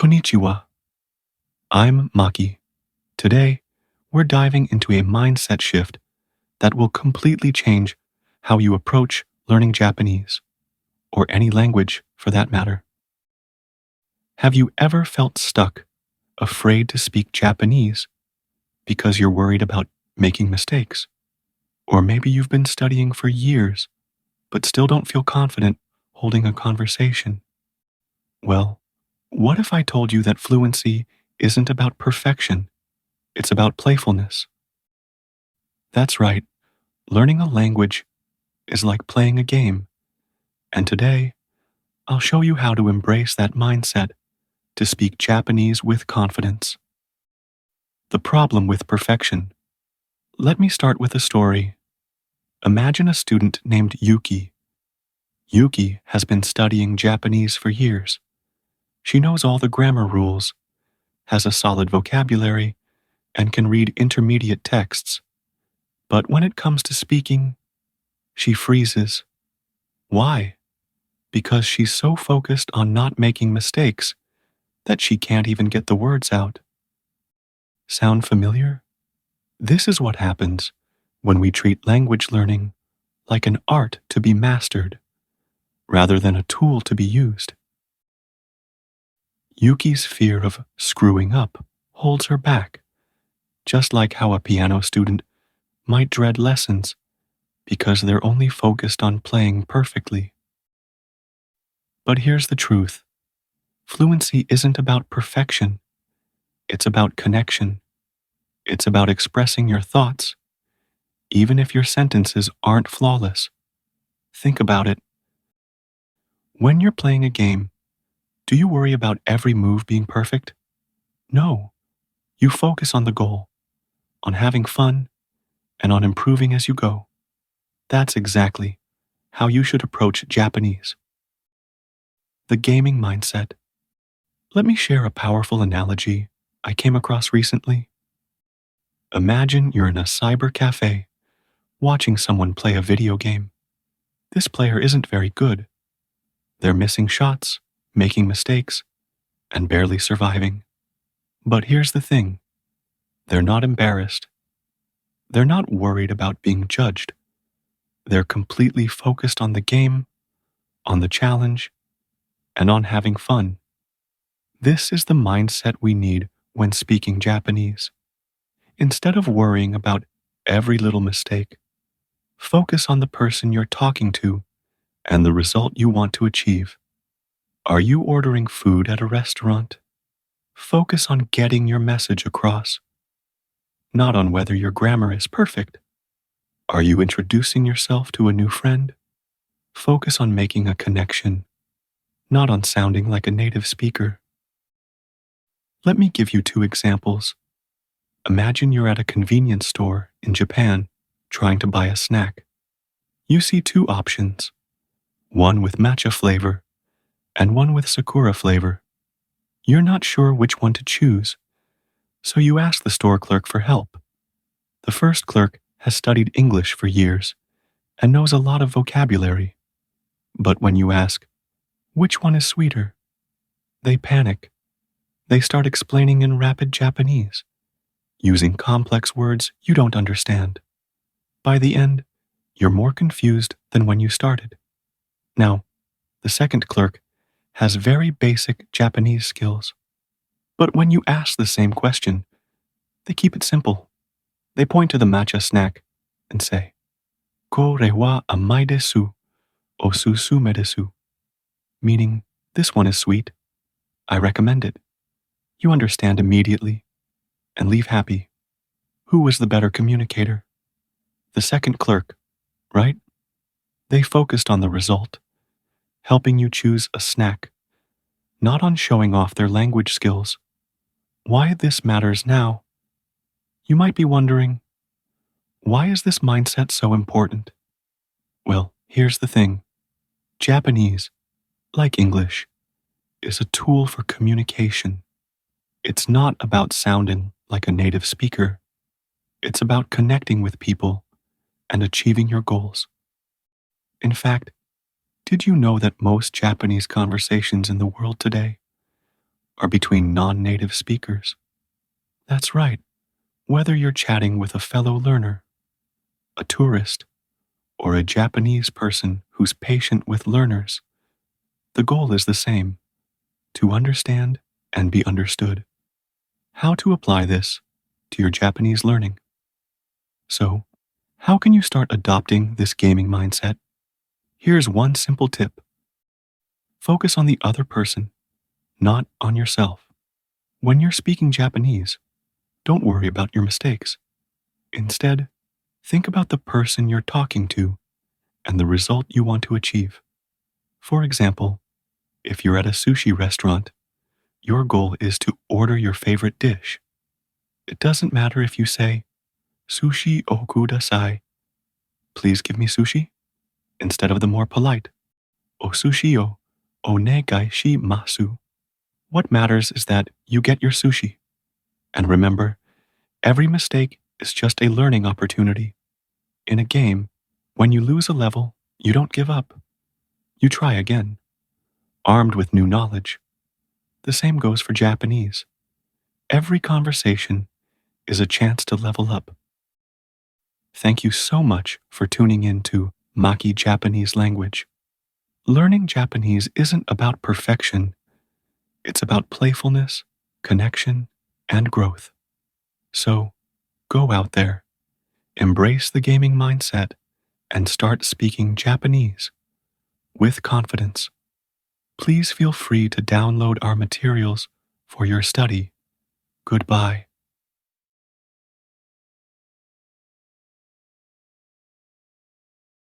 Konnichiwa. I'm Maki. Today, we're diving into a mindset shift that will completely change how you approach learning Japanese, or any language for that matter. Have you ever felt stuck, afraid to speak Japanese because you're worried about making mistakes? Or maybe you've been studying for years but still don't feel confident holding a conversation. Well, what if I told you that fluency isn't about perfection, it's about playfulness? That's right, learning a language is like playing a game, and today, I'll show you how to embrace that mindset to speak Japanese with confidence. The problem with perfection. Let me start with a story. Imagine a student named Yuki. Yuki has been studying Japanese for years. She knows all the grammar rules, has a solid vocabulary, and can read intermediate texts. But when it comes to speaking, she freezes. Why? Because she's so focused on not making mistakes that she can't even get the words out. Sound familiar? This is what happens when we treat language learning like an art to be mastered, rather than a tool to be used. Yuki's fear of screwing up holds her back, just like how a piano student might dread lessons because they're only focused on playing perfectly. But here's the truth. Fluency isn't about perfection. It's about connection. It's about expressing your thoughts, even if your sentences aren't flawless. Think about it. When you're playing a game, do you worry about every move being perfect? No. You focus on the goal, on having fun, and on improving as you go. That's exactly how you should approach Japanese. The gaming mindset. Let me share a powerful analogy I came across recently. Imagine you're in a cyber cafe, watching someone play a video game. This player isn't very good. They're missing shots, making mistakes, and barely surviving. But here's the thing. They're not embarrassed. They're not worried about being judged. They're completely focused on the game, on the challenge, and on having fun. This is the mindset we need when speaking Japanese. Instead of worrying about every little mistake, focus on the person you're talking to and the result you want to achieve. Are you ordering food at a restaurant? Focus on getting your message across, not on whether your grammar is perfect. Are you introducing yourself to a new friend? Focus on making a connection, not on sounding like a native speaker. Let me give you two examples. Imagine you're at a convenience store in Japan trying to buy a snack. You see two options, one with matcha flavor and one with sakura flavor. You're not sure which one to choose, so you ask the store clerk for help. The first clerk has studied English for years and knows a lot of vocabulary. But when you ask, which one is sweeter? They panic. They start explaining in rapid Japanese, using complex words you don't understand. By the end, you're more confused than when you started. Now, the second clerk has very basic Japanese skills. But when you ask the same question, they keep it simple. They point to the matcha snack and say, "Kore wa amai desu, osusume desu," meaning, this one is sweet. I recommend it. You understand immediately and leave happy. Who was the better communicator? The second clerk, right? They focused on the result, helping you choose a snack, not on showing off their language skills. Why this matters now? You might be wondering, why is this mindset so important? Well, here's the thing. Japanese, like English, is a tool for communication. It's not about sounding like a native speaker. It's about connecting with people and achieving your goals. In fact, did you know that most Japanese conversations in the world today are between non-native speakers. That's right. Whether you're chatting with a fellow learner, a tourist, or a Japanese person who's patient with learners, the goal is the same: to understand and be understood. How to apply this to your Japanese learning? So, how can you start adopting this gaming mindset? Here's one simple tip. Focus on the other person, not on yourself. When you're speaking Japanese, don't worry about your mistakes. Instead, think about the person you're talking to and the result you want to achieve. For example, if you're at a sushi restaurant, your goal is to order your favorite dish. It doesn't matter if you say, "Sushi o kudasai," please give me sushi, instead of the more polite, "O sushi o onegai shimasu." What matters is that you get your sushi. And remember, every mistake is just a learning opportunity. In a game, when you lose a level, you don't give up. You try again, armed with new knowledge. The same goes for Japanese. Every conversation is a chance to level up. Thank you so much for tuning in to Maki Japanese Language. Learning Japanese isn't about perfection. It's about playfulness, connection, and growth. So, go out there, embrace the gaming mindset, and start speaking Japanese with confidence. Please feel free to download our materials for your study. Goodbye.